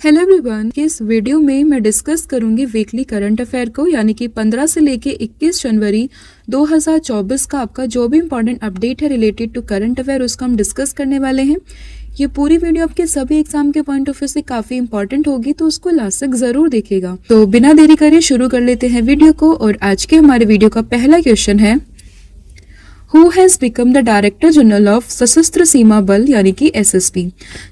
Hello everyone, इस video में मैं डिस्कस करूंगी वीकली करंट अफेयर को, यानी कि 15 से लेके 21 जनवरी 2024 का आपका जो भी इंपॉर्टेंट अपडेट है रिलेटेड टू करंट अफेयर उसका हम डिस्कस करने वाले हैं। ये पूरी वीडियो आपके सभी एग्जाम के पॉइंट ऑफ व्यू से काफी इंपॉर्टेंट होगी, तो उसको लास्ट तक जरूर देखिएगा। तो बिना देरी करे शुरू कर लेते हैं वीडियो को। और आज के हमारे वीडियो का पहला क्वेश्चन है, who has become the director general of Sashastra Seema बल यानी कि एसएसबी।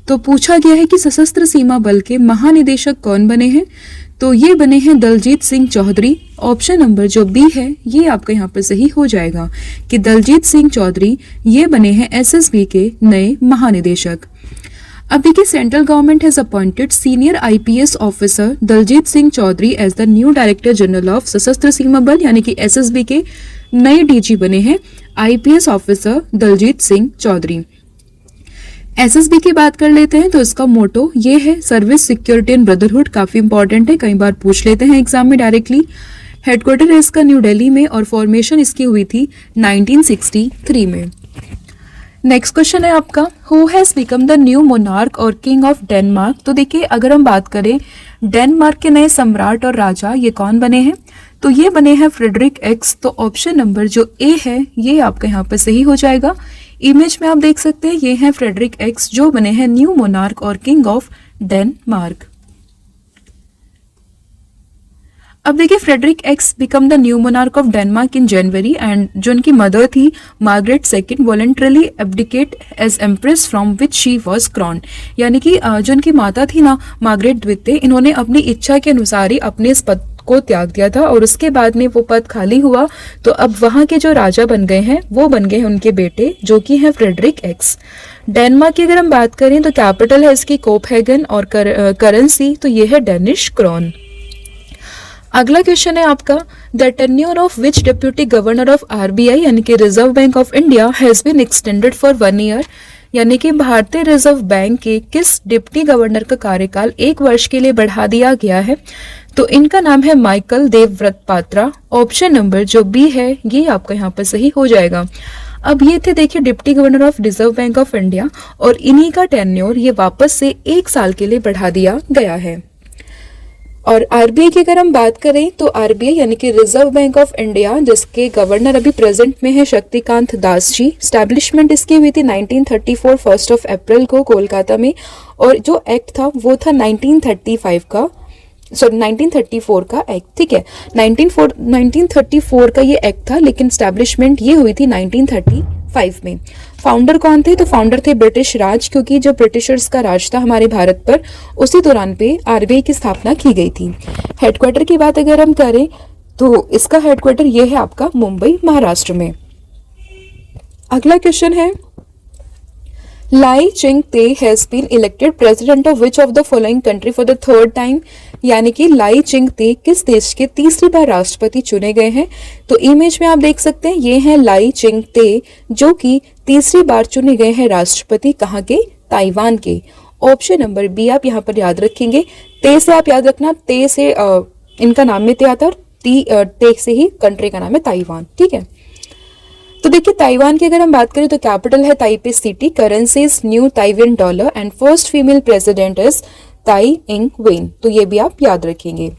तो पूछा गया है कि सशस्त्र सीमा बल के महानिदेशक कौन बने हैं। तो ये बने हैं दलजीत सिंह चौधरी। ऑप्शन नंबर जो बी है ये आपका यहाँ पर सही हो जाएगा कि दलजीत सिंह चौधरी ये बने हैं एसएसबी के नए महानिदेशक। अब देखिए, central government has appointed senior IPS officer Daljit Singh Chawdhary as the new director general of Sashastra Seema बल यानी कि एसएसबी के नए डीजी बने हैं IPS officer Daljit Singh Chawdhary. SSB की बात कर लेते हैं तो इसका मोटो ये है सर्विस सिक्योरिटी एंड ब्रदरहुड। काफी इंपॉर्टेंट है, कई बार पूछ लेते हैं एग्जाम में डायरेक्टली। हेडक्वार्टर है इसका न्यू दिल्ली में और फॉर्मेशन इसकी हुई थी 1963 में। नेक्स्ट क्वेश्चन है आपका, who has become the new monarch और किंग ऑफ डेनमार्क। तो देखिए, अगर हम बात करें डेनमार्क के नए सम्राट और राजा ये कौन बने हैं, तो ये बने हैं फ्रेडरिक एक्स। तो ऑप्शन नंबर जो ए है ये आपका यहाँ पर सही हो जाएगा। इमेज में आप देख सकते हैं ये है फ्रेडरिक एक्स जो बने हैं न्यू मोनार्क और किंग ऑफ डेनमार्क। अब देखिए, Frederik X become the new monarch of Denmark in January and जो उनकी मदर थी Margrethe second voluntarily abdicate as empress from which she was crowned. यानी कि जो उनकी माता थी ना मार्गरेट द्वितीय, इन्होंने अपनी इच्छा के अनुसार ही अपने इस पद को त्याग दिया था और उसके बाद में वो पद खाली हुआ। तो अब वहां के जो राजा बन गए हैं वो बन गए हैं उनके बेटे जो कि हैं फ्रेडरिक एक्स। डेनमार्क की अगर हम बात करें तो कैपिटल है इसकी कोपहेगन और करेंसी तो ये है डेनिश क्रोन। अगला क्वेश्चन है आपका, the tenure of which deputy governor of RBI यानी कि reserve bank of India has been extended for 1 year. यानी कि भारतीय रिजर्व बैंक के किस डिप्टी गवर्नर का कार्यकाल 1 वर्ष के लिए बढ़ा दिया गया है। तो इनका नाम है Michael Devvrat Patra. Option number जो बी है ये आपका यहाँ पर सही हो जाएगा। अब ये थे देखिए deputy governor of reserve bank of India और इन्हीं का टेन्योर ये वापस से 1 साल के लिए बढ़ा दिया गया है। और आरबीआई की अगर हम बात करें तो आरबीआई यानी कि रिजर्व बैंक ऑफ इंडिया जिसके गवर्नर अभी प्रेजेंट में है शक्तिकांत दास जी। स्टैब्लिशमेंट इसकी हुई थी 1934 1 अप्रैल को कोलकाता में और जो एक्ट था वो था 1934 का एक्ट। ठीक है, 1934 का ये एक्ट था लेकिन स्टैब्लिशमेंट ये हुई थी 1935 में। फाउंडर कौन थे, तो फाउंडर थे ब्रिटिश राज, क्योंकि जब ब्रिटिशर्स का राज था हमारे भारत पर उसी दौरान पे आरबीआई की स्थापना की गई थी। हेडक्वार्टर की बात अगर हम करें तो इसका हेडक्वार्टर ये है आपका मुंबई महाराष्ट्र में। अगला क्वेश्चन है, Lai Ching te has been elected president of which of the following country for the 3rd time. यानी कि लाई चिंग-ते किस देश के तीसरी बार राष्ट्रपति चुने गए हैं। तो इमेज में आप देख सकते हैं ये हैं लाई चिंग-ते जो कि तीसरी बार चुने गए हैं राष्ट्रपति कहाँ के, ताइवान के। ऑप्शन नंबर बी आप यहाँ पर याद रखेंगे। ते से आप याद रखना, ते से इनका नाम में ते आता है और ते से ही कंट्री का नाम है ताइवान। ठीक है, तो देखिए ताइवान की अगर हम बात करें तो कैपिटल है Taipei city, currency is new Taiwan dollar and first female president is ताई इंग वेन। तो ये भी आप याद रखेंगे।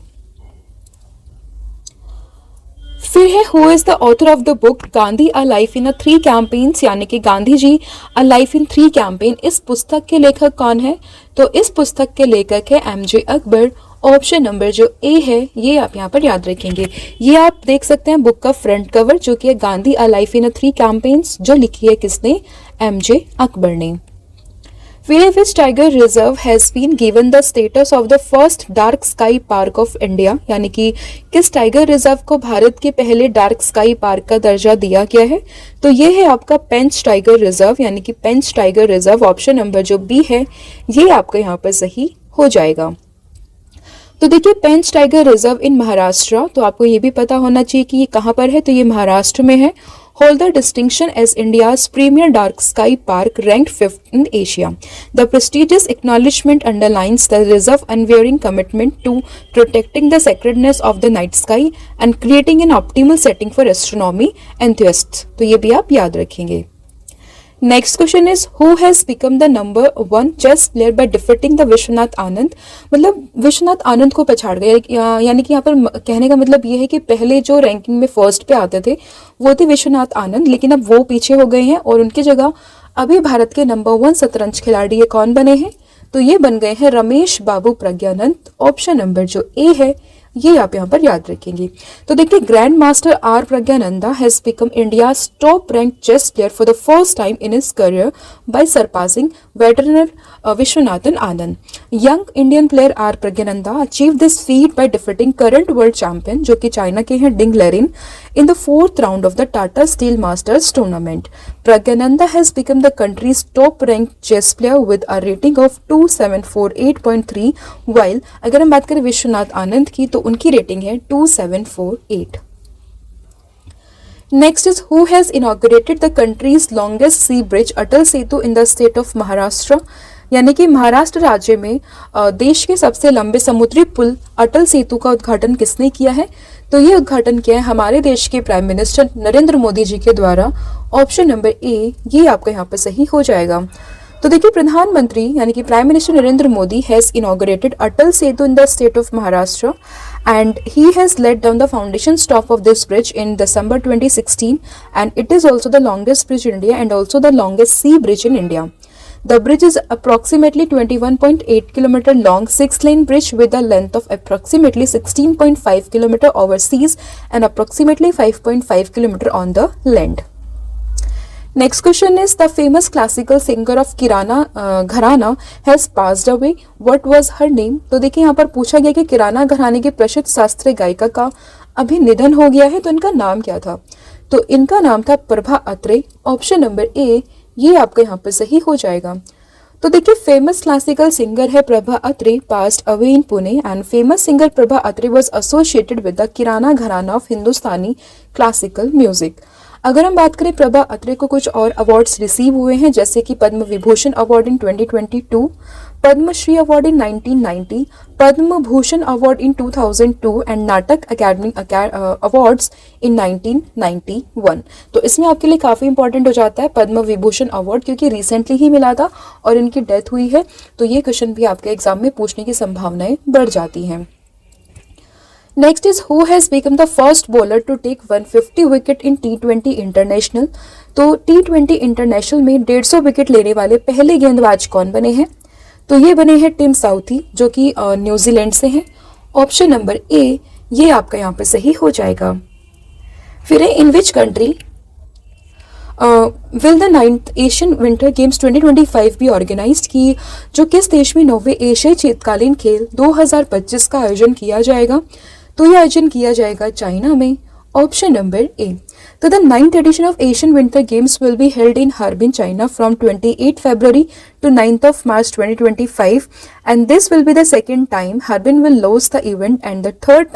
फिर है, who is the author of the book Gandhi a life in 3 campaigns. यानी कि गांधी जी अ लाइफ इन 3 कैंपेन। इस पुस्तक के लेखक कौन है, तो इस पुस्तक के लेखक है एमजे अकबर। ऑप्शन नंबर जो ए है ये आप यहाँ पर याद रखेंगे। ये आप देख सकते हैं बुक का फ्रंट कवर जो कि है Gandhi a life in 3 campaigns, जो लिखी है किसने, एमजे अकबर ने। फिर which tiger reserve has been given the status of the first dark sky park of India. यानी कि किस टाइगर रिजर्व को भारत के पहले डार्क स्काई पार्क का दर्जा दिया गया है। तो ये है आपका पेंच टाइगर रिजर्व यानी कि पेंच टाइगर रिजर्व। ऑप्शन नंबर जो बी है ये आपका यहाँ पर सही हो जाएगा। तो देखिए, पेंच टाइगर रिजर्व इन महाराष्ट्र, तो आपको ये भी पता होना चाहिए कि ये कहाँ पर है, तो ये महाराष्ट्र में है। hold the distinction as India's premier dark sky park ranked 5th in Asia. The prestigious acknowledgement underlines the reserve's unwavering commitment to protecting the sacredness of the night sky and creating an optimal setting for astronomy enthusiasts. तो ये भी आप याद रखेंगे। Next question is who has become the number 1 chess player by defeating the Vishwanath Anand. मतलब विश्वनाथ आनंद को पछाड़ गए, यानी कि यहाँ पर कहने का मतलब ये है कि पहले जो रैंकिंग में फर्स्ट पे आते थे वो थे विश्वनाथ आनंद, लेकिन अब वो पीछे हो गए हैं और उनकी जगह अभी भारत के नंबर 1 शतरंज खिलाड़ी ये कौन बने हैं, तो ये बन गए हैं रमेश बाबू प्रज्ञानंद। ऑप्शन नंबर जो ए है ये आप यहाँ पर याद रखेंगे। तो देखिए grand master R Praggnanandhaa has become India top rank chess player for the first time in his career by surpassing veteran Viswanathan Anand. Young Indian player R Praggnanandhaa achieve this feat by defeating current world champion जो कि China के हैं डिंग लेरिन in the fourth round of the Tata Steel Masters tournament. Pragyananda has become the country's top-ranked chess player with a rating of 2748.3, while अगर हम बात करें विश्वनाथ आनंद की तो उनकी रेटिंग है 2748. Next is who has inaugurated the country's longest sea bridge Atal Setu in the state of Maharashtra. यानी कि महाराष्ट्र राज्य में देश के सबसे लंबे समुद्री पुल अटल सेतु का उद्घाटन किसने किया है, तो ये उद्घाटन किया है हमारे देश के प्राइम मिनिस्टर नरेंद्र मोदी जी के द्वारा। ऑप्शन नंबर ए ये आपका यहाँ पर सही हो जाएगा। तो देखिए प्रधानमंत्री यानी कि prime minister Narendra Modi has inaugurated Atal Setu in the state of Maharashtra and he has laid down the foundation stone of this bridge in December 2016 and it is also the longest bridge in India and also the longest sea bridge in India. The bridge is approximately 21.8 km long 6-lane bridge with a length of approximately 16.5 km over seas and approximately 5.5 km on the land. Next question is the famous classical singer of किराना घराना has passed away. What was her name? तो देखिए यहाँ पर पूछा गया कि किराना घराने की प्रसिद्ध शास्त्रीय गायिका का अभी निधन हो गया है, तो इनका नाम क्या था, तो इनका नाम था Prabha Atre. Option number A ये आपका यहाँ पर सही हो जाएगा। तो देखिए फेमस क्लासिकल सिंगर है Prabha Atre passed away in Pune and famous singer Prabha Atre was associated with the Kirana gharana of Hindustani classical music. अगर हम बात करें प्रभा अत्रे को कुछ और अवार्ड्स रिसीव हुए हैं जैसे कि Padma Vibhushan award in 2022, Padmashri award in 1990, Padma Bhushan award in 2002 and Natak academy awards in 1991। तो इसमें आपके लिए काफ़ी इंपॉर्टेंट हो जाता है पद्म विभूषण अवार्ड क्योंकि रिसेंटली ही मिला था और इनकी डेथ हुई है, तो ये क्वेश्चन भी आपके एग्जाम में पूछने की संभावनाएं बढ़ जाती हैं। Next is who has become the first bowler to take 150 wicket in T20 International। तो T20 International में 150 विकेट लेने वाले पहले गेंदबाज कौन बने हैं, तो ये बने हैं टिम साउथी जो कि न्यूजीलैंड से हैं। ऑप्शन नंबर ए ये आपका यहाँ पे सही हो जाएगा। फिर है in which country will the 9th Asian winter games 2025 भी ऑर्गेनाइज्ड की, जो किस देश में 9वें एशियाई शीतकालीन खेल 2025 का आयोजन किया जाएगा, तो यह आयोजन किया जाएगा चाइना में। Option number A. तो the 9th edition of Asian Winter Games will be held in Harbin, China from 28 February to 9th of March 2025 and this will be the second time Harbin will host the event and the third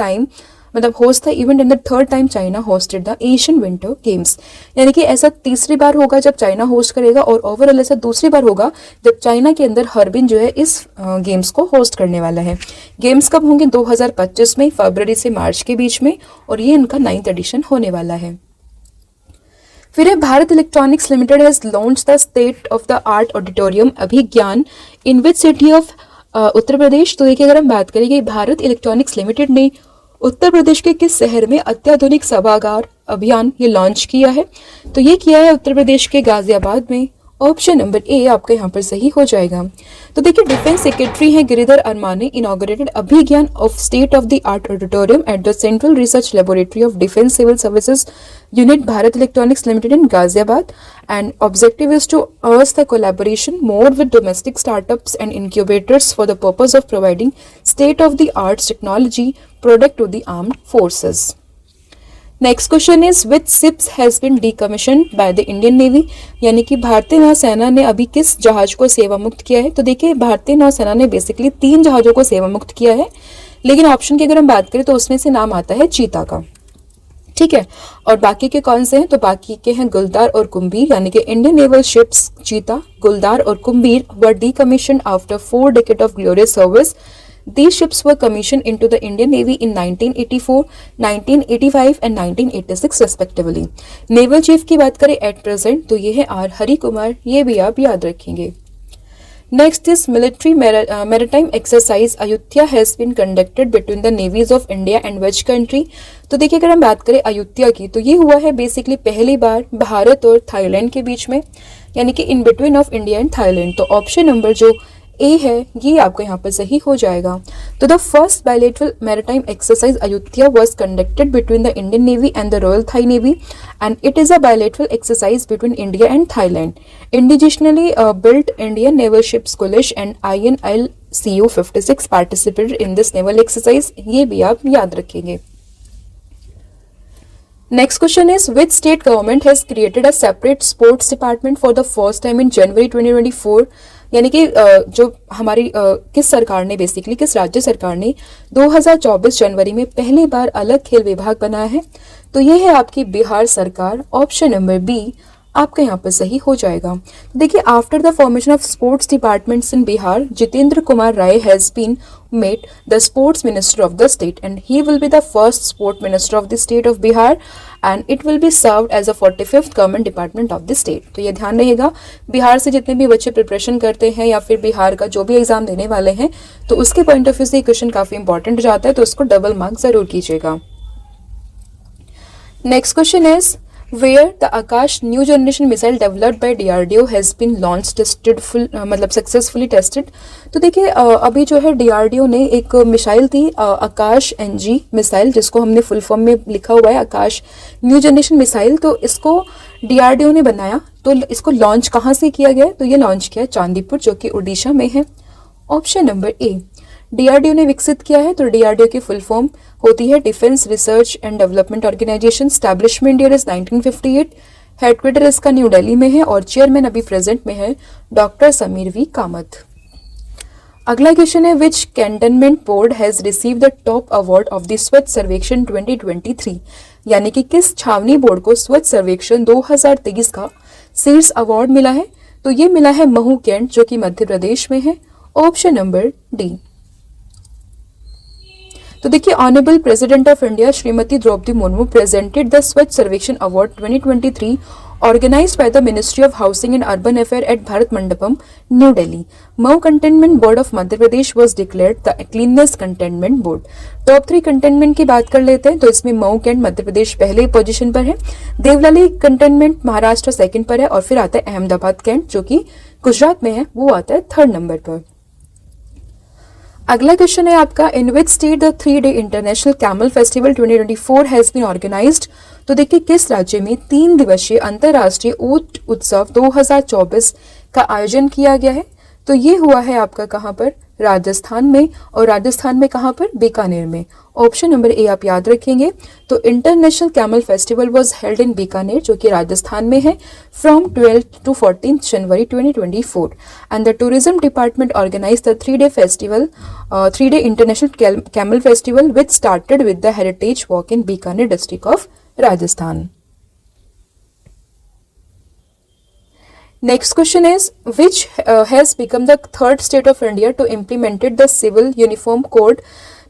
time China hosted the Asian Winter Games। यानी कि ऐसा तीसरी बार होगा जब China host करेगा और overall ऐसा दूसरी बार होगा जब चाइना के अंदर हर्बिन जो है इस गेम्स को होस्ट करने वाला है। गेम्स कब होंगे 2025 में, फरवरी से मार्च के बीच में, और ये इनका 9th एडिशन होने वाला है। फिर है Bharat electronics limited has launch the state of the art auditorium Abhigyan in which city of Uttar Pradesh. तो देखिए अगर हम बात करें कि भारत इलेक्ट्रॉनिक्स लिमिटेड ने उत्तर प्रदेश के किस शहर में अत्याधुनिक सभागार अभियान ये लॉन्च किया है, तो ये किया है उत्तर प्रदेश के गाजियाबाद में। ऑप्शन नंबर ए आपका यहाँ पर सही हो जाएगा। तो देखिए डिफेंस सेक्रेटरी हैं गिरिधर अरमान ने inaugurated Abhigyan of state of the art auditorium at the central research laboratory of defence civil services unit Bharat electronics limited in Ghaziabad and objective is to urge the collaboration more with domestic startups and incubators for the purpose of providing state of the arts technology product to the armed forces. Next question is which ships has been decommissioned by the Indian navy, यानी कि भारतीय नौसेना ने अभी किस जहाज को सेवा मुक्त किया है। तो देखिए भारतीय नौसेना ने बेसिकली 3 जहाजों को सेवा मुक्त किया है, लेकिन ऑप्शन की अगर हम बात करें तो उसमें से नाम आता है चीता का, ठीक है। और बाकी के कौन से हैं, तो बाकी के हैं गुलदार और कुंभीर, यानी कि Indian naval ships Cheetah, Guldar और Kumbhir were decommissioned after 4 decades of glorious service. These ships were commissioned into the Indian Navy in 1984, 1985 and 1986 respectively. Naval chief की बात करें एट प्रेजेंट तो ये है आर हरि कुमार, ये भी आप याद रखेंगे। Next is military maritime exercise Ayutthaya has been conducted between the navies of India and which country? तो देखिए अगर हम बात करें अयुत्या की तो ये हुआ है बेसिकली पहली बार भारत और थाईलैंड के बीच में, यानी कि in between of India and Thailand. तो ऑप्शन नंबर जो ए है ये आपको यहाँ पर सही हो जाएगा। तो the first bilateral maritime exercise Ayutthaya was conducted between the Indian navy and the royal Thai navy and it is a bilateral exercise between India and Thailand. Indigenously built Indian naval ships Kulish and INL CU-56 participated in this naval exercise, ये भी आप याद रखेंगे। Next question is which state government has created a separate sports department for the first time in January 2024? यानी कि जो हमारी किस सरकार ने बेसिकली किस राज्य सरकार ने 2024 जनवरी में पहली बार अलग खेल विभाग बनाया है? तो ये है आपकी बिहार सरकार। ऑप्शन नंबर बी आपका यहाँ पर सही हो जाएगा। देखिए after the formation of sports departments in Bihar Jitendra Kumar Rai has been made the sports minister of the state and he will be the first sport minister of the state of Bihar and it will be served as a 45th government department of the state. तो ये ध्यान रहिएगा, बिहार से जितने भी बच्चे preparation करते हैं या फिर बिहार का जो भी एग्जाम देने वाले हैं तो उसके पॉइंट ऑफ व्यू से क्वेश्चन काफी इंपॉर्टेंट हो जाता है, तो उसको डबल मार्क जरूर कीजिएगा। Next question is where the Akash new generation missile developed by DRDO has been launched tested मतलब सक्सेसफुली टेस्टेड। तो देखिए अभी जो है DRDO ने एक मिसाइल थी आकाश NG मिसाइल, जिसको हमने फुल फॉर्म में लिखा हुआ है आकाश न्यू जनरेशन मिसाइल। तो इसको DRDO ने बनाया, तो इसको लॉन्च कहाँ से किया गया? तो ये लॉन्च किया चांदीपुर जो कि उड़ीसा में है। ऑप्शन नंबर ए DRDO ने विकसित किया है। तो DRDO की फुल फॉर्म होती है defence research and development organisation. Establishment year is 1958, headquarter इसका न्यू दिल्ली में है और चेयरमैन अभी प्रेजेंट में है डॉक्टर समीर वी कामत। अगला क्वेश्चन है which cantonment board has receive the top award of the Swachh Survekshan 2023, यानी कि किस छावनी बोर्ड को स्वच्छ सर्वेक्षण 2023 का शीर्ष अवार्ड मिला है? तो ये मिला है महू कैंट जो कि मध्य प्रदेश में है। Option number D. तो देखिए honourable president of India Shrimati Draupadi Murmu presented the Swachh Survekshan award 2023 organized by the Ministry of Housing and Urban Affairs at Bharat Mandapam, New Delhi. Mau Cantonment Board of Madhya Pradesh was declared the Cleanest Cantonment Board. Top 3 containment की बात कर लेते हैं तो इसमें Mau cantt Madhya Pradesh पहले position पर है, देवलाली कंटेनमेंट महाराष्ट्र सेकंड पर है और फिर आता है अहमदाबाद कैंट जो कि गुजरात में है, वो आता है 3rd नंबर पर। अगला क्वेश्चन है आपका in which state the 3-day international camel festival 2024 has been organised. तो देखिए किस राज्य में 3 दिवसीय अंतरराष्ट्रीय ऊंट उत्सव 2024 का आयोजन किया गया है? तो ये हुआ है आपका कहाँ पर? राजस्थान में। और राजस्थान में कहाँ पर? बीकानेर में। ऑप्शन नंबर ए आप याद रखेंगे। तो international camel festival was held in Bikaner जो कि राजस्थान में है from 12th to 14th January 2024 and the tourism department organise the 3-day international camel festival which started with the heritage walk in Bikaner district of Rajasthan. Next question is which has become the 3rd state of India to implemented the civil uniform code।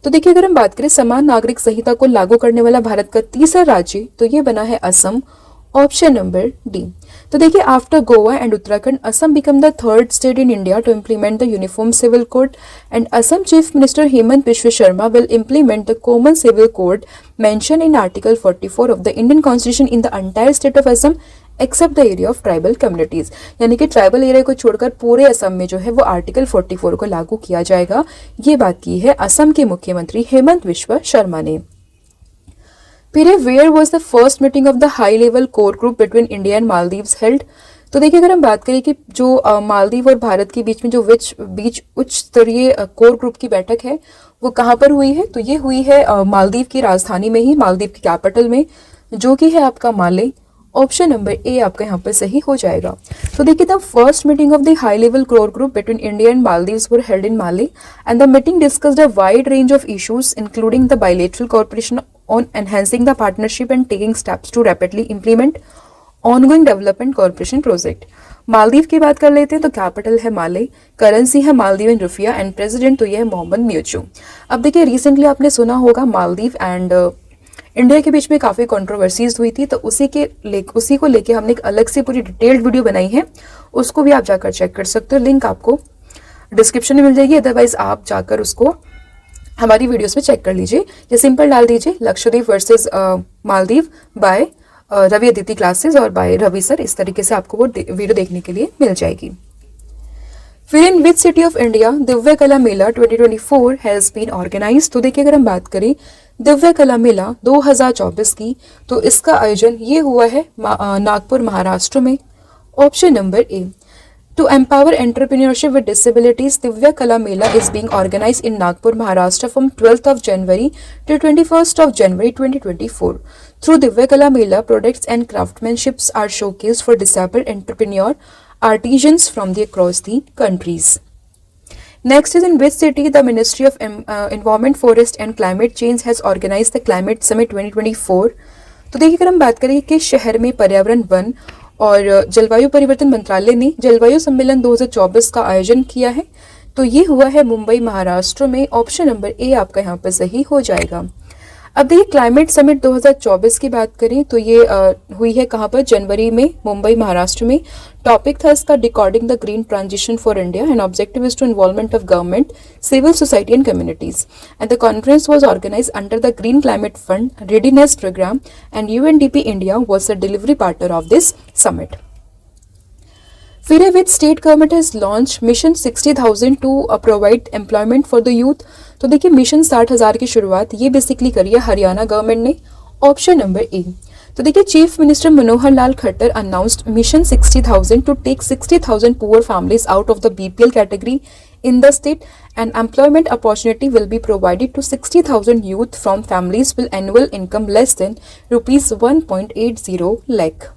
तो देखिए अगर हम बात करें समान नागरिक संहिता को लागू करने वाला भारत का तीसरा राज्य तो ये बना है असम। Option number D. तो देखिए after Goa and Uttarakhand Assam become the 3rd state in India to implement the uniform civil code and Assam chief minister Himanta Biswa Sarma will implement the common civil code mention in article 44 of the Indian constitution in the entire state of Assam except the area of tribal communities, यानी कि tribal area को छोड़कर पूरे असम में जो है वो article 44 को लागू किया जाएगा। ये बात की है असम के मुख्यमंत्री हेमंत बिश्व शर्मा ने। फिर where was the first meeting of the high level core group between India and Maldives held. तो देखिए अगर हम बात करें कि जो मालदीव और भारत के बीच में जो बीच उच्च स्तरीय कोर ग्रुप की बैठक है वो कहाँ पर हुई है? तो ये हुई है मालदीव की राजधानी में ही, मालदीव की कैपिटल में जो कि है आपका माले। ऑप्शन नंबर ए आपका यहाँ पर सही हो जाएगा। तो देखिए the first meeting of the high level core group between India and Maldives were held in Male and the meeting discussed a wide range of issues including the bilateral cooperation on enhancing the partnership and taking steps to rapidly implement ongoing development cooperation project. Maldives की बात कर लेते हैं तो capital है माले, currency है Maldivian रुपया and president तो ये है मोहम्मद म्यूचू। अब देखिए रिसेंटली आपने सुना होगा मालदीव एंड इंडिया के बीच में काफ़ी कंट्रोवर्सीज हुई थी, तो उसी को लेके हमने एक अलग से पूरी डिटेल्ड वीडियो बनाई है, उसको भी आप जाकर चेक कर सकते हो। लिंक आपको डिस्क्रिप्शन में मिल जाएगी, अदरवाइज आप जाकर उसको हमारी वीडियोस में चेक कर लीजिए या सिंपल डाल दीजिए Lakshadweep versus Maldive by Ravi Aditi classes और बाय रवि सर, इस तरीके से आपको वो वीडियो देखने के लिए मिल जाएगी। फिर in which city of India Divya कला मेला 2024 हैज बीन ऑर्गेनाइज। तो देखिए अगर हम बात करें दिव्य कला मेला 2024 की, तो इसका आयोजन ये हुआ है नागपुर महाराष्ट्र में। Option number A, to empower entrepreneurship with disabilities, Divya Kala Mela is being organized in Nagpur, Maharashtra from 12th of January to 21st of January 2024. Through Divya Kala Mela, products and craftsmanships are showcased for disabled entrepreneur artisans from across the countries. Next is in which city the Ministry of Environment, Forest and Climate Change has organized the Climate Summit 2024. तो देखिए अगर हम बात करें कि शहर में पर्यावरण, वन और जलवायु परिवर्तन मंत्रालय ने जलवायु सम्मेलन 2024 का आयोजन किया है, तो ये हुआ है मुंबई महाराष्ट्र में। ऑप्शन नंबर ए आपका यहाँ पर सही हो जाएगा। अब देखिए क्लाइमेट समिट 2024 की बात करें तो ये हुई है कहाँ पर, जनवरी में मुंबई महाराष्ट्र में। टॉपिक था इसका decoding the green transition for India and objective is to involvement of government, civil society and communities and the conference was organised under the green climate fund readiness programme and UNDP India was the delivery partner of this summit. फिर which state government has launch mission 60,000 to provide employment for the youth. तो देखिए mission 60,000 की शुरुआत ये basically करी है Haryana government ने। Option number A, तो देखिए chief minister Manohar Lal Khattar announced mission 60,000 to take 60,000 poor families out of the BPL category in the state, and employment opportunity will be provided to 60,000 youth from families with annual income less than rupees 1.80 lakh.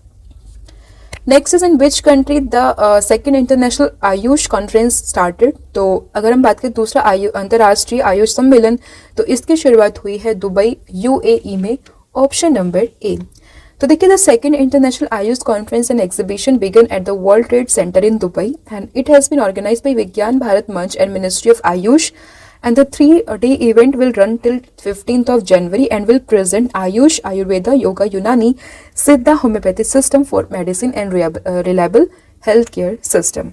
Next is in which country the second international Ayush conference started. तो अगर हम बात करें दूसरा अंतर्राष्ट्रीय आयुष सम्मेलन, तो इसकी शुरुआत हुई है दुबई यूएई में। ऑप्शन नंबर ए, तो देखिए the second international Ayush conference and exhibition began at the world trade centre in Dubai and it has been organised by Vigyan Bharat Manch and ministry of Ayush, and the 3-day event will run till 15th of January and will present Ayush, Ayurveda, Yoga, Unani, Siddha, homeopathy system for medicine and reliable healthcare system.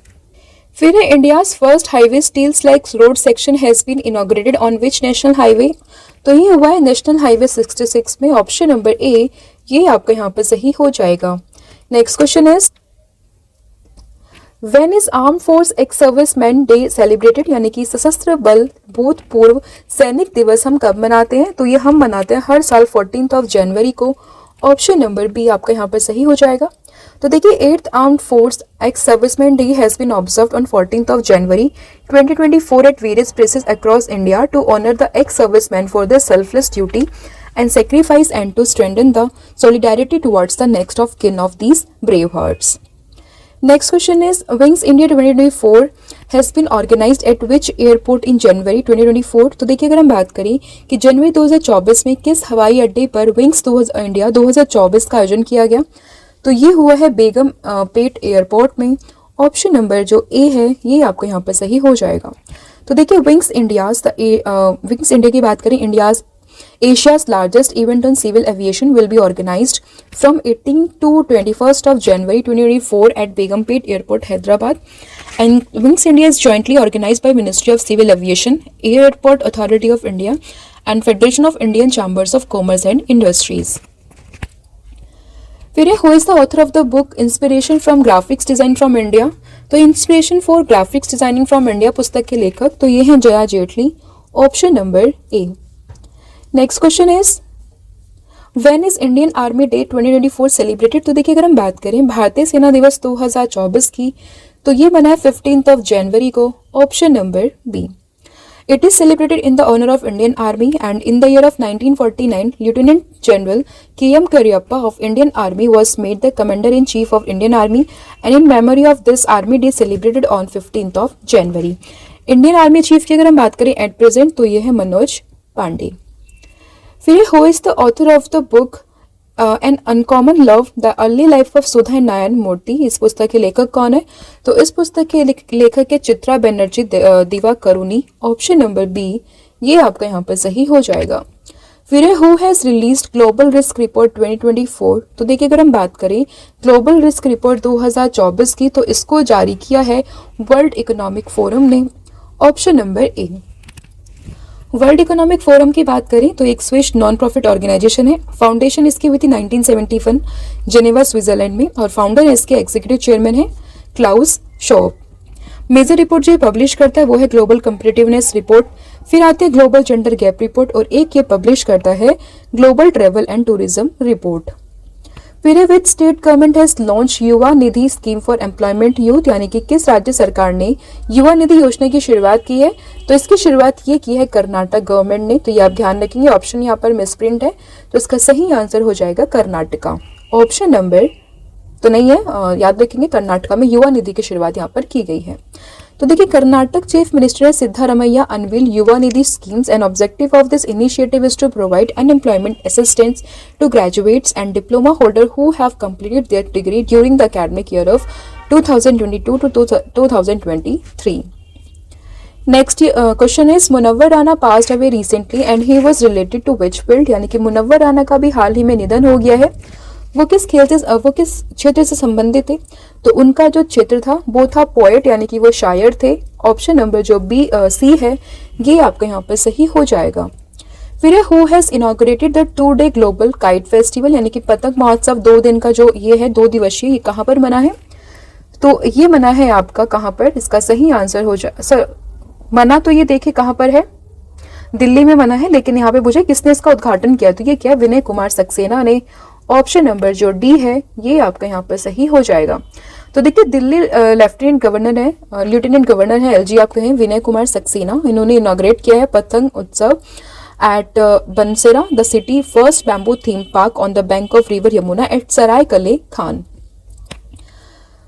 फिर India's first highway steel slabs road section has been inaugurated on which national highway? तो ये हुआ है national highway 66 में। Option number A ये आपका यहाँ पर सही हो जाएगा। Next question is When is Armed Force Ex-Servicemen Day celebrated? यानी कि सशस्त्र बल भूतपूर्व सैनिक दिवस हम कब मनाते हैं? तो ये हम मनाते हैं हर साल 14th of January को। ऑप्शन नंबर बी आपका यहाँ पर सही हो जाएगा। तो देखिए 8th Armed Force Ex-Servicemen Day has been observed on 14th of January 2024 at various places across India to honor the ex-servicemen for their selfless duty and sacrifice and to strengthen the solidarity towards the next of kin of these brave hearts. Next question is Wings India 2024 has been organized at which airport in January 2024? तो देखिए अगर हम बात करें कि जनवरी 2024 में किस हवाई अड्डे पर विंग्स इंडिया 2024 का आयोजन किया गया, तो ये हुआ है बेगम पेट एयरपोर्ट में। ऑप्शन नंबर जो ए है ये आपको यहाँ पर सही हो जाएगा। तो देखिए विंग्स इंडिया की बात करें, India's Asia's largest event on civil aviation will be organized from 18 to 21st of January 2024 at Begumpet Airport, Hyderabad. And Wings India is jointly organized by Ministry of Civil Aviation, Airport Authority of India, and Federation of Indian Chambers of Commerce and Industries. फिर who is the author of the book Inspiration from Graphics Design from India? तो Inspiration for Graphics Designing from India पुस्तक के लेखक तो ये हैं Jaya Jaitley. Option number A. Next question is when is Indian army day 2024 celebrated? तो देखिए अगर हम बात करें भारतीय सेना दिवस 2024 की, तो ये बना है 15th of January को। Option number B. It is celebrated in the honour of Indian army and in the year of 1949 lieutenant general K M. Cariappa of Indian army was made the commander in chief of Indian army and in memory of this army day celebrated on 15th of January। Indian army chief की अगर हम बात करें at present तो ये है मनोज पांडे। फिर who is the author of the book an uncommon love the early life of Sudha Narayana Murthy, इस पुस्तक के लेखक कौन है? तो इस पुस्तक के लेखक है Chitra Banerjee Divakaruni. Option number B ये आपका यहाँ पर सही हो जाएगा। फिर who has released global risk report 2024, तो देखिए अगर हम बात करें ग्लोबल रिस्क रिपोर्ट 2024 की, तो इसको जारी किया है वर्ल्ड इकोनॉमिक फोरम ने। ऑप्शन नंबर ए। वर्ल्ड इकोनॉमिक फोरम की बात करें तो एक स्विस नॉन प्रॉफिट ऑर्गेनाइजेशन है। फाउंडेशन इसकी हुई थी 1971 जेनेवा स्विट्जरलैंड में, और फाउंडर इसके एग्जीक्यूटिव चेयरमैन है क्लाउस शॉप। मेजर रिपोर्ट जो पब्लिश करता है वो है ग्लोबल कंपेटिटिवनेस रिपोर्ट, फिर आते हैं ग्लोबल जेंडर गैप रिपोर्ट, और एक ये पब्लिश करता है global travel and tourism report. फिर है विच स्टेट गवर्नमेंट हैज लॉन्च युवा निधि स्कीम फॉर एम्प्लॉयमेंट यूथ, यानी कि किस राज्य सरकार ने युवा निधि योजना की शुरुआत की है? तो इसकी शुरुआत ये की है कर्नाटक गवर्नमेंट ने। तो ये आप ध्यान रखेंगे, ऑप्शन यहाँ पर मिसप्रिंट है, तो इसका सही आंसर हो जाएगा कर्नाटका। ऑप्शन नंबर तो नहीं है, याद रखेंगे कर्नाटका में युवा निधि की शुरुआत यहाँ पर की गई है। तो देखिए Karnataka chief minister Siddaramaiah unveil Yuva Nidhi schemes and objective of this initiative is to provide unemployment assistance to graduates and diploma holder who have completed their degree during the academic year of 2022 to 2023. Next question is Munawwar Rana passed away recently and he was related to which field, यानी कि मुनव्वर राना का भी हाल ही में निधन हो गया है। वो किस क्षेत्र से संबंधित थे? तो उनका जो क्षेत्र था वो था पोएट, यानी कि वो शायर थे। ऑप्शन नंबर जो बी सी है ये आपका यहाँ पर सही हो जाएगा। फिर who has inaugurated the 2-day global kite festival, यानी कि पतंग महोत्सव 2 दिन का जो ये है 2 दिवसीय, ये कहाँ पर मना है? तो ये मना है आपका कहाँ पर? इसका सही आंसर हो जाए मना तो ये देखिए कहाँ पर है, दिल्ली में मना है, लेकिन यहाँ पे पूछे किसने इसका उद्घाटन किया, तो ये क्या विनय कुमार सक्सेना ने। ऑप्शन नंबर जो डी है ये आपका यहाँ पर सही हो जाएगा। तो देखिए दिल्ली लेफ्टिनेंट गवर्नर है एलजी आप कहें विनय कुमार सक्सेना, इन्होंने इनॉग्रेट किया है Patang Utsav at Bansera the city first bamboo theme park on the bank of river Yamuna at Sarai Kale Khan.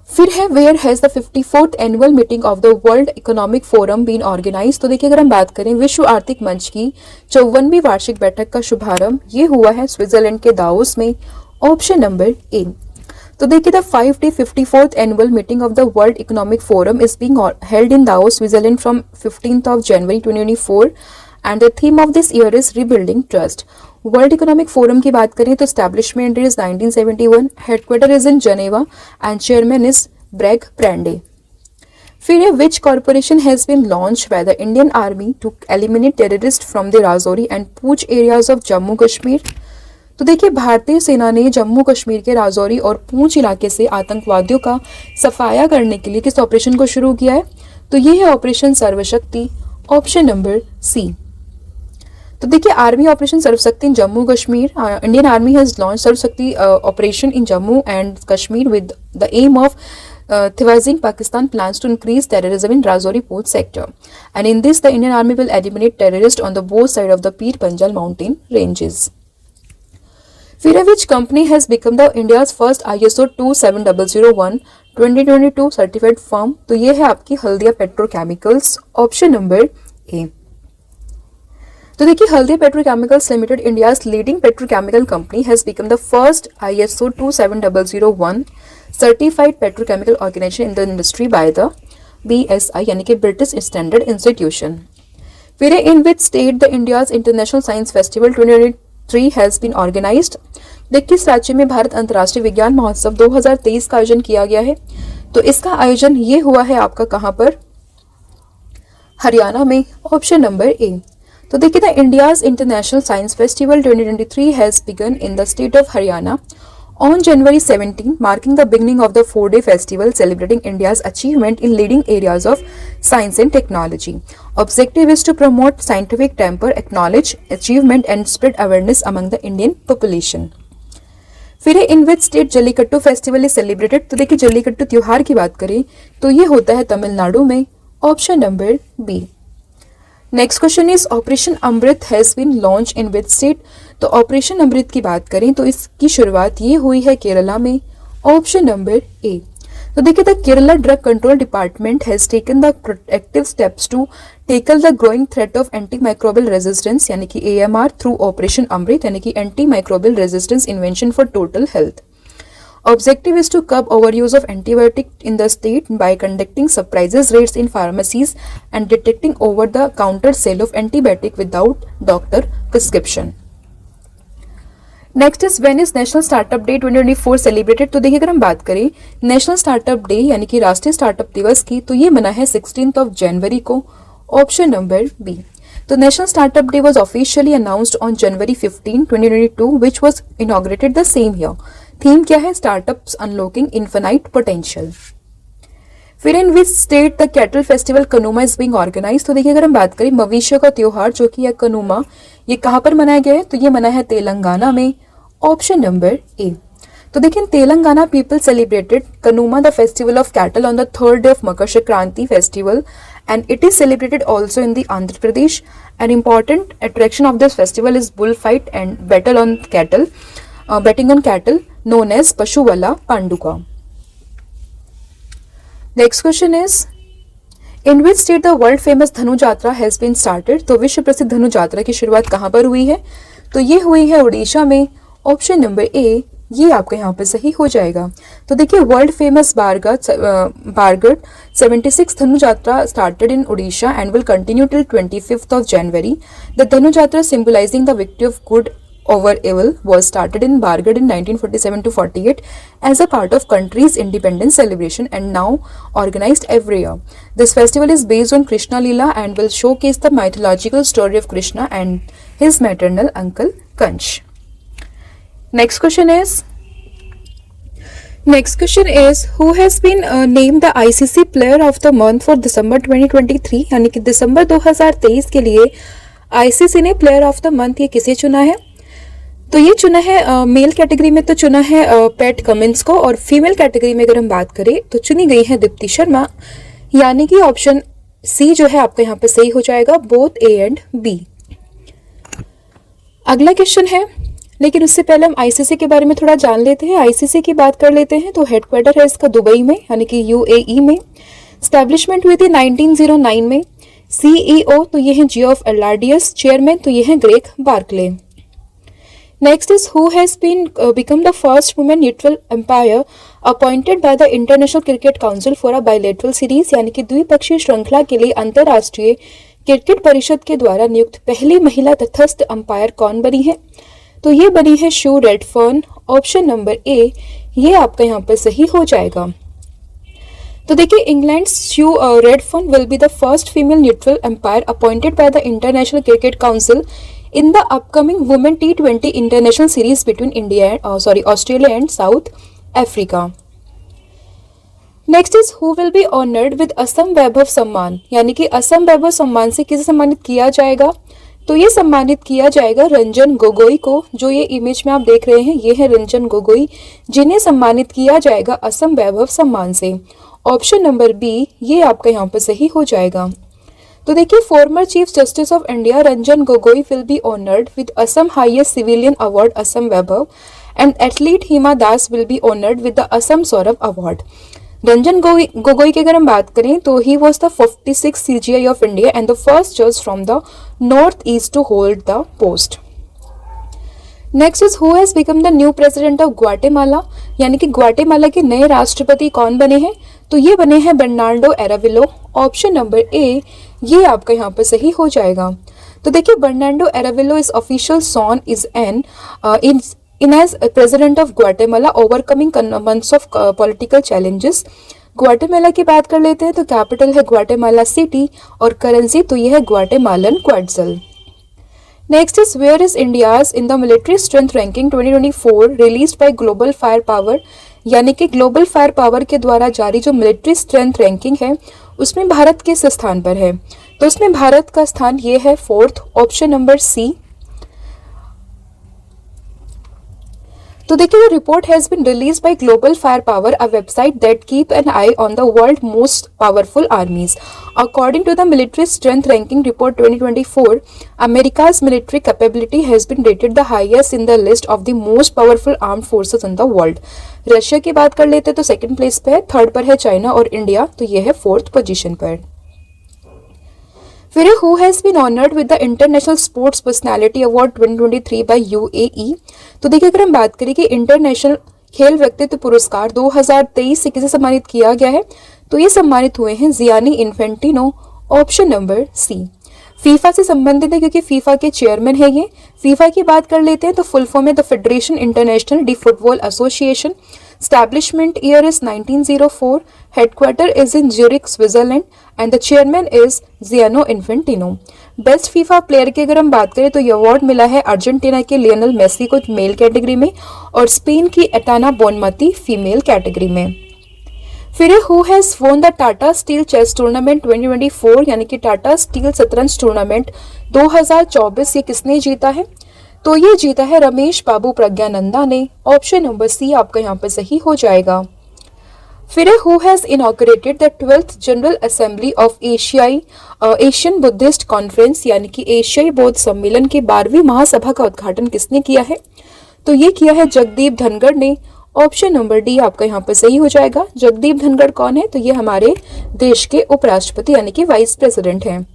फिर है where has the 54th annual meeting of the world economic forum been organise, तो देखिए अगर हम बात करें विश्व आर्थिक मंच की 54वीं वार्षिक बैठक का शुभारंभ ये हुआ है स्विट्जरलैंड के दावोस में। Option number A. तो देखिए the 5-day 54th annual meeting of the world economic forum is being held in Davos Switzerland from 15th of January 2024 and the theme of this year is rebuilding trust. World economic forum की बात करें तो establishment is 1971, headquarter is in Geneva and chairman is Borge Brende. फिर है which corporation has been launched by the Indian army to eliminate terrorist from the Rajouri and Poonch areas of Jammu Kashmir. तो देखिए भारतीय सेना ने जम्मू कश्मीर के राजौरी और पूंछ इलाके से आतंकवादियों का सफाया करने के लिए किस ऑपरेशन को शुरू किया है? तो ये है operation Sarvashakti. Option number C. तो देखिए army operation Sarvashakti in Jammu Kashmir, Indian army has launch Sarvashakti operation in Jammu and Kashmir with the aim of thwarting Pakistan plans to increase terrorism in Rajouri Poonch sector, and in this the Indian army will eliminate terrorists on the both side of the Pir Panjal mountain ranges. फिर which company has become the India's first ISO 27001 2022 certified firm, तो ये है आपकी Haldia petrochemicals. Option number A. तो देखिए Haldia petrochemicals limited India's leading petrochemical company has become the first ISO 27001 certified petrochemical organisation in the industry by the BSI, यानी कि British standard institution. फिर in which state the India's international science festival 2023 has been organised, देखिए किस राज्य में भारत अंतर्राष्ट्रीय विज्ञान महोत्सव 2023 का आयोजन किया गया है? तो इसका आयोजन ये हुआ है आपका कहाँ पर? हरियाणा में। Option number A. तो देखिए the India's international science festival 2023 has begin in the state of Haryana on January 17, marking the beginning of the 4-day festival celebrating India's achievement in leading areas of science and technology. Objective is to promote scientific temper, acknowledge achievement and spread awareness among the Indian population. फिर in which state Jallikattu festival is celebrated, तो देखिए जल्लीकट्टू त्योहार की बात करें तो ये होता है तमिलनाडु में। Option number B. Next question is operation Amrit has been launch in which state, तो ऑपरेशन अमृत की बात करें तो इसकी शुरुआत ये हुई है केरला में। Option number A. तो देखिए, the Kerala drug control department has taken the protective steps to tackle the growing threat of anti microbial resistance यानी कि AMR थ्रू ऑपरेशन अमृत यानी कि anti microbial resistance invention for total health. Objective is to curb overuse of antibiotic in the state by conducting surprises raids in pharmacies and detecting over-the-counter sale of antibiotic without doctor prescription. Next is when is national startup day 2024 celebrated. तो देखिए, अगर हम बात करें national startup day यानी कि राष्ट्रीय startup दिवस की, तो ये मना है 16 जनवरी को. Option number B. तो national startup day was officially announced on January 15, 2022 which was inaugurated the same year. Theme क्या है? Startups unlocking infinite potential. फिर in which state the cattle festival Kanuma is being organise. तो देखिए, अगर हम बात करें मवेशियों का त्योहार जो कि है कनूमा, ये कहाँ पर मनाया गया है? तो ये मना है तेलंगाना में. Option number A. तो देखिए, Telangana people celebrated Kanuma the festival of cattle on the third day of Makar Sankranti festival and it is celebrated also in the Andhra Pradesh. An important attraction of this festival is bullfight and battle on cattle, betting on cattle known as Pashuvala Panduka. Next question is, in which state the world famous धनु यात्रा has been started. तो विश्व प्रसिद्ध धनु यात्रा की शुरुआत कहाँ पर हुई है? तो ये हुई है उड़ीसा में. ऑप्शन नंबर ए, ये आपका यहाँ पे सही हो जाएगा. तो देखिए, वर्ल्ड फेमस बारगढ़ 76 धनु यात्रा started in Orissa and will continue till 25 January. The धनु यात्रा symbolising the victory of good over evil was started in Bargarh in 1947 to 48 as a part of country's independence celebration and now organized every year. This festival is based on Krishna Leela and will showcase the mythological story of Krishna and his maternal uncle Kansh. Next question is who has been named the ICC Player of the Month for December 2023. यानी कि दिसंबर 2023 के लिए ICC ने player of the month ये किसे चुना है? तो ये चुना है मेल कैटेगरी में तो चुना है पैट कमिंस को, और फीमेल कैटेगरी में अगर हम बात करें तो चुनी गई है दीप्ति शर्मा. यानी कि ऑप्शन सी जो है आपका यहाँ पे सही हो जाएगा, बोथ ए एंड बी. अगला क्वेश्चन है, लेकिन उससे पहले हम आईसीसी के बारे में थोड़ा जान लेते हैं. आईसीसी की बात कर लेते हैं. तो हेडक्वार्टर है इसका दुबई में यानी कि UAE में. स्टैब्लिशमेंट हुई थी 1909 में. CEO तो ये है जियोफ एलार्डियस. चेयरमैन तो ये है Greg Barclay. Next is who has been become the first woman neutral umpire appointed by the International Cricket Council for a bilateral series. यानी कि द्विपक्षीय श्रृंखला के लिए अंतर्राष्ट्रीय क्रिकेट परिषद के द्वारा नियुक्त पहली महिला तटस्थ अंपायर कौन बनी है? तो ये बनी है शू रेडफर्न. ऑप्शन नंबर ए, ये आपका यहाँ पर सही हो जाएगा. तो देखिए, England shoe Redfern will be the first female neutral umpire appointed by the international cricket council in the upcoming Women T20 International Series between Australia and South Africa. Next is who will be honored with Assam Vaibhav Samman. यानी कि असम वैभव सम्मान से किसे सम्मानित किया जाएगा? तो ये सम्मानित किया जाएगा रंजन गोगोई को. जो ये इमेज में आप देख रहे हैं, ये है रंजन गोगोई, जिन्हें सम्मानित किया जाएगा असम वैभव सम्मान से. ऑप्शन नंबर बी, ये आपका यहाँ पर सही हो जाएगा. तो देखिए, former chief justice of India Ranjan Gogoi will be honoured with Assam highest civilian award Assam Vaibhav and athlete Hima Das will be honoured with the Assam Saurabh award. Ranjan Gogoi की अगर हम बात करें तो he was the 46 CGI of India and the first जज from the north east to hold the post. Next is who has become the new president of Guatemala. यानी कि Guatemala के नए राष्ट्रपति कौन बने हैं? तो ये बने हैं Bernardo Arevalo. Option number A, ये आपका यहाँ पर सही हो जाएगा. तो देखिए, Bernardo Arevalo is official sworn is an in as president of Guatemala overcoming months of political challenges. Guatemala की बात कर लेते हैं. तो कैपिटल है ग्वाटेमाला सिटी और करेंसी तो ये है Guatemalan quetzal. Next is where is India's in the military strength ranking 2024 released by global fire power. यानी कि ग्लोबल फायर पावर के द्वारा जारी जो मिलिट्री स्ट्रेंथ रैंकिंग है उसमें भारत किस स्थान पर है? तो इसमें भारत का स्थान ये है 4th. Option number C. तो देखिए, report has been release by global fire power, a website that keep an eye on the world most powerful armies. According to the Military Strength Ranking Report 2024, America's military capability has been rated the highest in the list of the most powerful armed forces in the world. Russia की बात कर लेते तो second place पे है, third पर है China और इंडिया, तो ये है फोर्थ पोजीशन पर. फिर who has been honoured with the international sports personality award 2023 by UAE. तो देखिए, अगर हम बात करें कि इंटरनेशनल खेल व्यक्तित्व पुरस्कार 2023 से किसे सम्मानित किया गया है, तो ये सम्मानित हुए हैं Gianni Infantino, option number C. FIFA से संबंधित है क्योंकि फीफा के चेयरमैन है ये. फीफा की बात कर लेते हैं तो फुल फॉर्म है the federation international D football association. Establishment year is 1904. Headquarter is in Zurich, Switzerland, and the chairman is Gianni Infantino. Best FIFA player की अगर हम बात करें तो ये अवार्ड मिला है अर्जेंटीना के लियोनेल मेसी को मेल कैटेगरी में और स्पेन की एटाना बोनमती फीमेल कैटेगरी में. फिर who has won the Tata steel chess tournament 2024, यानी कि टाटा स्टील शतरंज टूर्नामेंट 2024, ये किसने जीता है? तो ये जीता है रमेश बाबू प्रज्ञानंदा ने. ऑप्शन नंबर सी आपका यहाँ पर सही हो जाएगा. फिर who has inaugurated the 12th general assembly of Asian Buddhist conference, यानी कि एशियाई बौद्ध सम्मेलन की 12वीं महासभा का उद्घाटन किसने किया है? तो ये किया है जगदीप धनखड़ ने. ऑप्शन नंबर डी आपका यहाँ पर सही हो जाएगा. जगदीप धनखड़ कौन है? तो ये हमारे देश के उपराष्ट्रपति यानी कि वाइस प्रेसिडेंट हैं.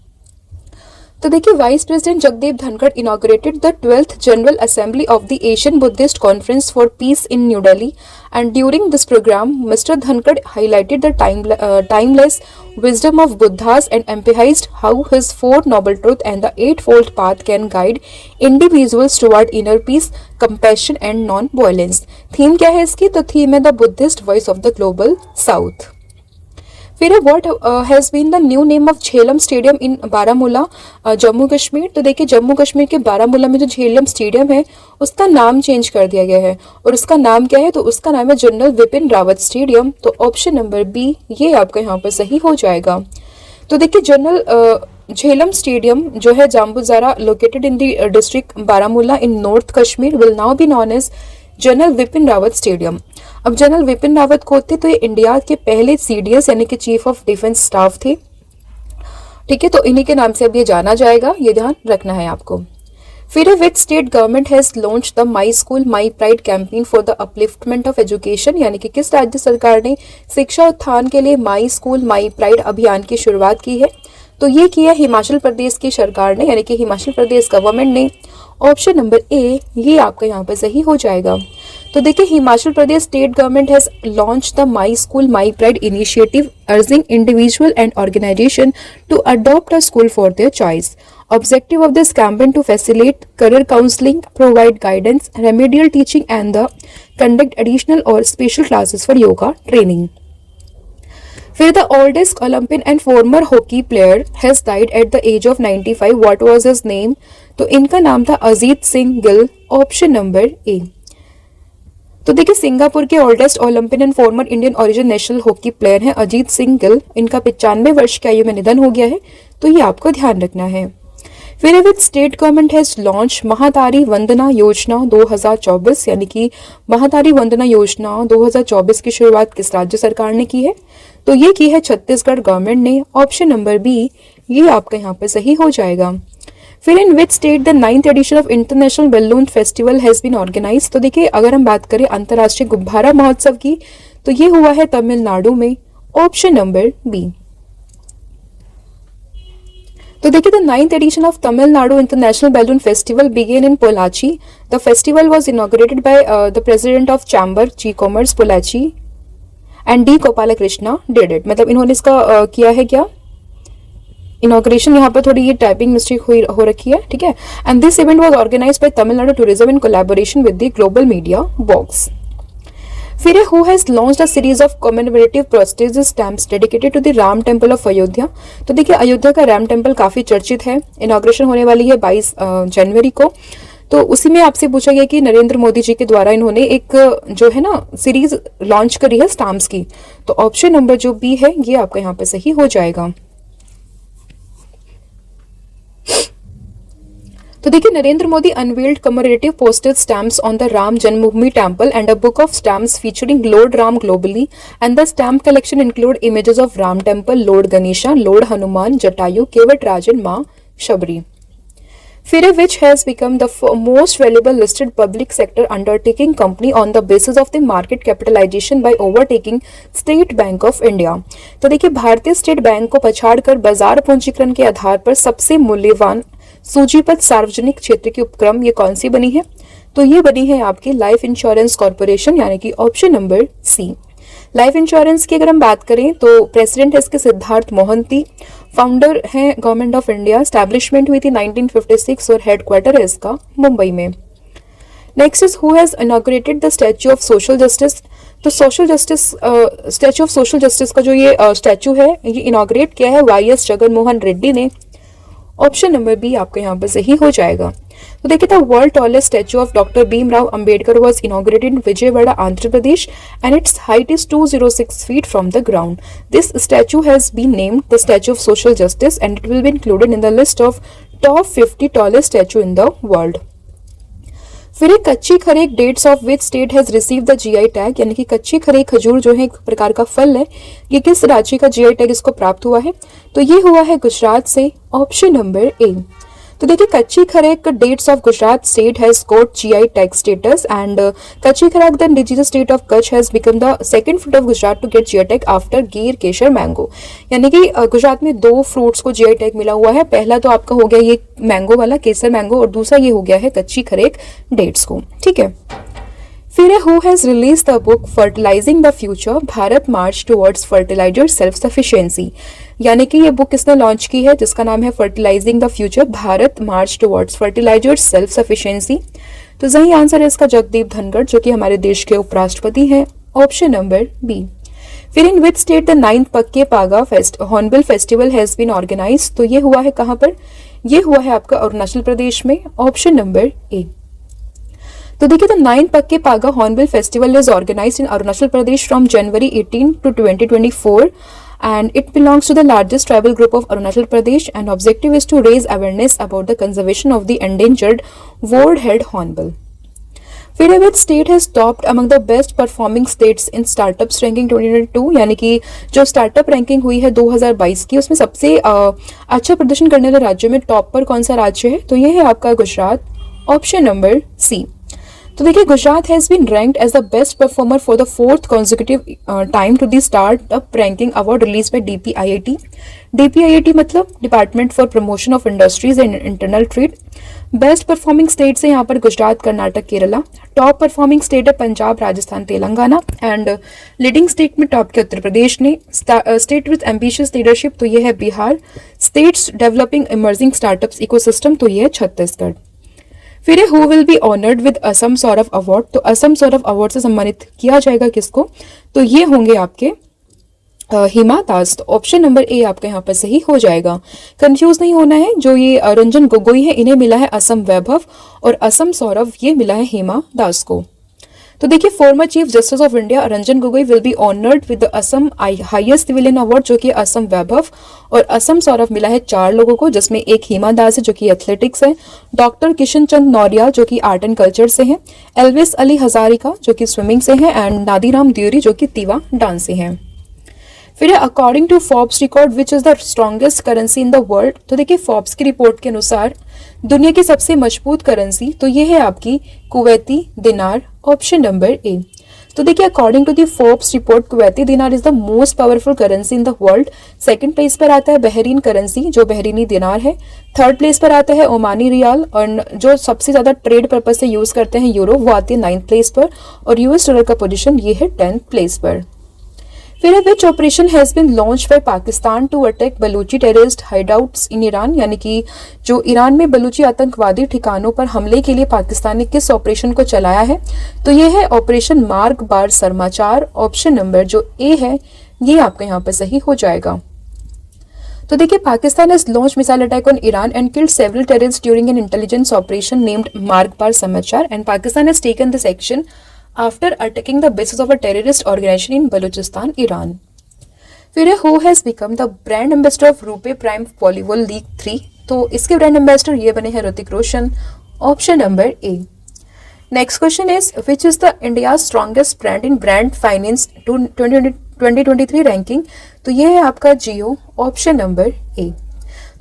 तो देखिए, vice president Jagdeep Dhankhar inaugurated the 12th general assembly of the Asian Buddhist conference for piece in new Delhi, and during this program Mr. Dhankad highlighted the timeless wisdom of Buddhas and emphasized how his four noble truths and the eightfold path can guide individuals toward inner peace, compassion and non-violence. Theme क्या है इसकी? तो theme है the Buddhist voice of the global south. फिर what has been the new name of Jhelum stadium in Baramulla, Jammu Kashmir. तो देखिए, जम्मू कश्मीर के बारामूला में जो झेलम स्टेडियम है उसका नाम चेंज कर दिया गया है और उसका नाम क्या है? तो उसका नाम है जनरल विपिन रावत स्टेडियम. तो ऑप्शन नंबर बी ये आपका यहाँ पर सही हो जाएगा. तो देखिए, जनरल झेलम स्टेडियम जो है Jambuzara located in the district Baramulla in north Kashmir will now be known as general Bipin Rawat stadium. अब जनरल विपिन रावत को थे तो ये इंडिया के पहले सीडीएस यानी कि चीफ ऑफ डिफेंस स्टाफ थे. ठीक है, तो इन्हीं के नाम से अब ये जाना जाएगा, ये ध्यान रखना है आपको. फिर which state government has launch the my school my pride campaign for the upliftment of education, यानी कि किस राज्य सरकार ने शिक्षा उत्थान के लिए माई स्कूल माई प्राइड अभियान की शुरुआत की है? तो ये किया हिमाचल प्रदेश की सरकार ने, यानी कि हिमाचल प्रदेश गवर्नमेंट ने. ऑप्शन नंबर ए ये आपका यहाँ पर सही हो जाएगा. तो देखिए, Himachal Pradesh state government has launch the my school my pride initiative urging individual and organisation to adopt a school for their choice. Objective of this campaign to facilitate career counseling, provide guidance, remedial teaching and the conduct additional or special classes for yoga training. फिर the oldest Olympian and former hockey player has died at the age of 95. What was his name? तो इनका नाम था Ajit Singh Gill. Option number A. तो देखिए, Singapore के oldest Olympian and former Indian origin national hockey player हैं अजीत सिंह गिल. इनका 95 वर्ष की आयु में निधन हो गया है, तो ये आपको ध्यान रखना है. फिर with state government has launch महातारी वंदना योजना 2024, यानी कि महातारी वंदना योजना 2024 की शुरुआत किस राज्य सरकार ने की है? तो ये की है छत्तीसगढ़ गवर्नमेंट ने. ऑप्शन नंबर बी ये आपका यहाँ पे सही हो जाएगा. फिर in which state the 9th edition of international balloon festival has been organise. तो देखिए, अगर हम बात करें अंतर्राष्ट्रीय गुब्बारा महोत्सव की तो ये हुआ है तमिलनाडु में. Option number B. तो देखिए, the 9th edition of Tamil Nadu international balloon festival began in Pollachi. The festival was inaugurated by the president of chamber जी commerce Pollachi and D Gopalakrishna did it. मतलब इन्होंने इसका किया है क्या? इनॉग्रेशन. यहाँ पर थोड़ी ये टाइपिंग मिस्टेक हो रखी है. ठीक है. And this event was organised by Tamil Nadu tourism in collaboration with the global media box. फिर who has launched a series of commemorative prestige stamps dedicated to the Ram temple of Ayodhya. तो देखिए, अयोध्या का राम टेम्पल काफी चर्चित है. इनॉग्रेशन होने वाली है 22 जनवरी को. तो उसी में आपसे पूछा गया कि नरेंद्र मोदी जी के द्वारा इन्होंने एक जो है ना सीरीज लॉन्च करी है स्टैम्प्स की. तो ऑप्शन नंबर जो बी है ये आपका यहाँ पे सही हो जाएगा. तो देखिए, Narendra Modi unveiled commemorative postal stamps on the Ram Janmabhoomi temple and a book of stamps featuring lord Ram globally and the stamp collection include images of Ram temple, lord Ganesha, lord Hanuman, Jatayu, Kevat Rajan, Maa Shabari. FIRE, which has become the most valuable listed public sector undertaking company on the basis of the market capitalization by overtaking State Bank of India. तो देखिए, भारतीय state bank को पछाड़कर बाजार पूंजीकरण के आधार पर सबसे मूल्यवान सूचीबद्ध सार्वजनिक क्षेत्र की उपक्रम ये कौन सी बनी है? तो ये बनी है आपकी लाइफ इंश्योरेंस कॉर्पोरेशन, यानी कि option number C. Life insurance की अगर हम बात करें तो प्रेसिडेंट है इसके सिद्धार्थ मोहंती, फाउंडर हैं गवर्नमेंट ऑफ इंडिया, स्टैब्लिशमेंट हुई थी 1956 और हेडक्वार्टर है इसका मुंबई में. Next is who has inaugurated the statue of social justice. तो social justice statue of social justice का जो ये स्टैच्यू है ये इनॉग्रेट किया है YS जगनमोहन रेड्डी ने. ऑप्शन नंबर बी आपका यहाँ पर सही हो जाएगा. तो देखिए, the world tallest statue of doctor Bhimrao Ambedkar was inaugurated in Vijayawada, Andhra Pradesh, and it's height is 206 feet from the ground. This statue has been named the Statue of Social Justice and it will be included in the list of top 50 tallest statue in the world. फिर एक Kachchhi Kharek dates of which state has receive the GI tag, यानी कि कच्ची खरेक खजूर जो है एक प्रकार का फल है, ये किस राज्य का GI टैग इसको प्राप्त हुआ है? तो ये हुआ है गुजरात से. Option number A. तो देखिए, Kachchhi Kharek dates of Gujarat state has got GI tag status and Kachchhi Kharek the indigenous state of Kutch has become the second fruit of Gujarat to get GI tag after Gir, Kesar, mango. यानी कि गुजरात में दो फ्रूट्स को GI टैग मिला हुआ है. पहला तो आपका हो गया ये मैंगो वाला, केसर मैंगो, और दूसरा ये हो गया है कच्ची खरेक डेट्स को. ठीक है. फिर who has release the book fertilising the future, Bharat march towards fertiliser self sufficiency. यानी कि ये बुक किसने लॉन्च की है जिसका नाम है fertilising the future, Bharat march towards fertiliser self sufficiency. तो सही आंसर है इसका जगदीप धनखड़, जो कि हमारे देश के उपराष्ट्रपति हैं. Option number B. फिर in which state the 9th Pakke Paga hornbill festival has been organise. तो ये हुआ है कहाँ पर? ये हुआ है आपका अरुणाचल प्रदेश में. Option number A. तो देखिए, the 9th Pakke Paga hornbill festival is organised in Arunachal Pradesh from January 18 to 2024 and it belongs to the largest tribal group of Arunachal Pradesh and objective is to raise awareness about the conservation of the endangered word-head hornbill. फिर which state has topped among the best performing states in startups ranking 2022, यानी कि जो startup ranking हुई है 2022 की, उसमें सबसे अच्छा प्रदर्शन करने वाले राज्यों में टॉप पर कौन सा राज्य है? तो ये है आपका गुजरात. Option number C. तो देखिए, Gujarat has been ranked as the best performer for the 4th consecutive time to the startup ranking award release by DPIIT. DPIIT मतलब department for promotion of industries and internal trade. Best performing states है यहाँ पर Gujarat, Karnataka, Kerala. Top performing state है Punjab, Rajasthan, Telangana. And leading state में top के उत्तर प्रदेश ने. State with ambitious leadership तो ये है Bihar. States developing emerging startups ecosystem तो ये है छत्तीसगढ़. फिर who will be honoured with Assam Saurabh award. तो असम सौरभ अवार्ड से सम्मानित किया जाएगा किसको? तो ये होंगे आपके हिमा दास. तो ऑप्शन नंबर ए आपका यहाँ पर सही हो जाएगा. कंफ्यूज नहीं होना है, जो ये रंजन गोगोई है इन्हें मिला है असम वैभव और असम सौरभ ये मिला है हिमा दास को. तो देखिए, former chief justice of India Ranjan Gogoi will be honoured with the Assam highest civilian award, जो कि असम वैभव, और असम सौरभ मिला है 4 लोगों को, जिसमें एक हिमा दास है जो कि एथलेटिक्स है, डॉक्टर किशन चंद नौरिया जो कि आर्ट एंड कल्चर से हैं, एल्विस अली हजारिका जो कि स्विमिंग से हैं, एंड नादीराम द्यूरी जो कि तीवा डांस से हैं. फिर according to Forbes record which is the strongest currency in the world. तो देखिए, फोर्ब्स की रिपोर्ट के अनुसार दुनिया की सबसे मजबूत करेंसी तो ये है आपकी Kuwaiti dinar. Option number A. तो देखिए, according to the Forbes report Kuwaiti dinar is the most powerful currency in the world. Second place पर आता है बहरीन करेंसी जो बहरीनी दिनार है. थर्ड प्लेस पर आता है ओमानी रियाल, और जो सबसे ज्यादा ट्रेड पर्पज से यूज करते हैं यूरो वो आती है 9th प्लेस पर, और US डॉलर का पोजीशन ये है 10th प्लेस पर. फिर which operation has been launch by Pakistan to attack Baluchi terrorist hideouts in Iran. यानी कि जो ईरान में बलूची आतंकवादी ठिकानों पर हमले के लिए पाकिस्तान ने किस ऑपरेशन को चलाया है? तो ये है ऑपरेशन मार्ग बार समाचार. ऑप्शन नंबर जो ए है ये आपका यहाँ पर सही हो जाएगा. तो देखिए, Pakistan has launch missile attack on Iran and killed several terrorist during an intelligence operation named मार्ग बार समाचार, and Pakistan has taken this action after attacking the bases of a terrorist organization in Balochistan, Iran. फिर who has become the brand ambassador of Rupee Prime Volleyball League 3. तो इसके brand ambassador ये बने हैं Hrithik Roshan, option number A. Next question is which is the India strongest brand in brand finance 2023 ranking. तो ये है आपका जियो, ऑप्शन नंबर ए।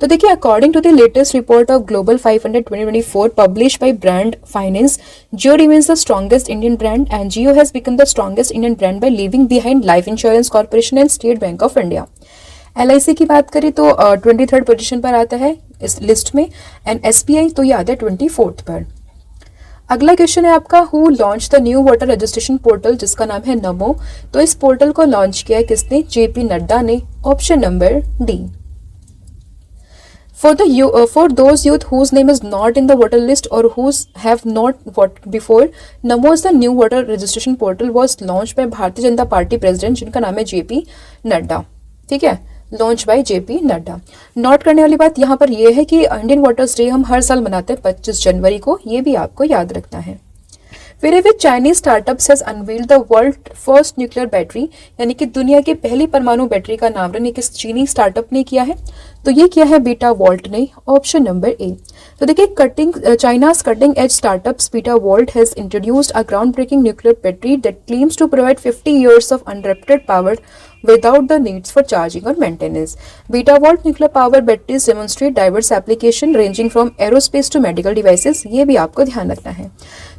तो देखिए according to the latest report of global 500 2024 publish by brand finance, Jio remains the strongest Indian brand and Jio has become the strongest Indian brand by leaving behind life insurance corporation and state bank of India. LIC की बात करें तो 23rd position पर आता है इस list में, and SBI तो ये आता है 24th पर। अगला क्वेश्चन है आपका, who launch the new voter registration portal, जिसका नाम है नमो। तो इस पोर्टल को लॉन्च किया है किसने, JP नड्डा ने, option number D. For those youth whose name is not in the voter list or whose have not voted before, Namo is the new voter registration portal was launched by Bharatiya Janata party president, जिनका नाम है JP Nadda. ठीक है, launch by JP Nadda. Note करने वाली बात यहाँ पर यह है कि इंडियन वोटर्स डे हम हर साल मनाते हैं 25 जनवरी को, ये भी आपको याद रखना है। फिर with Chinese startups has unveiled the world first nuclear battery, यानी कि दुनिया की पहली परमाणु बैटरी का नामकरण किस चीनी स्टार्टअप ने किया है। तो ये किया है बीटा वोल्ट ने, ऑप्शन नंबर ए। तो देखिए China's cutting edge startups Betavolt has introduced a ground breaking nuclear battery that claims to provide 50 years of uninterrupted power without the needs for charging or maintenance. Beta Volt nuclear power batteries demonstrate diverse application ranging from aerospace to medical devices. ये भी आपको ध्यान रखना है।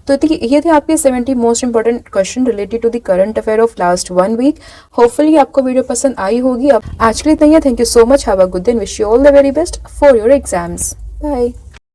तो ये थे आपके 70 most important question related to the current affair of last 1 week. Hopefully आपको वीडियो पसंद आई होगी। अब आज के लिए इतना ही है। Thank you so much, have a good day, wish you all the very best for your exams. Bye.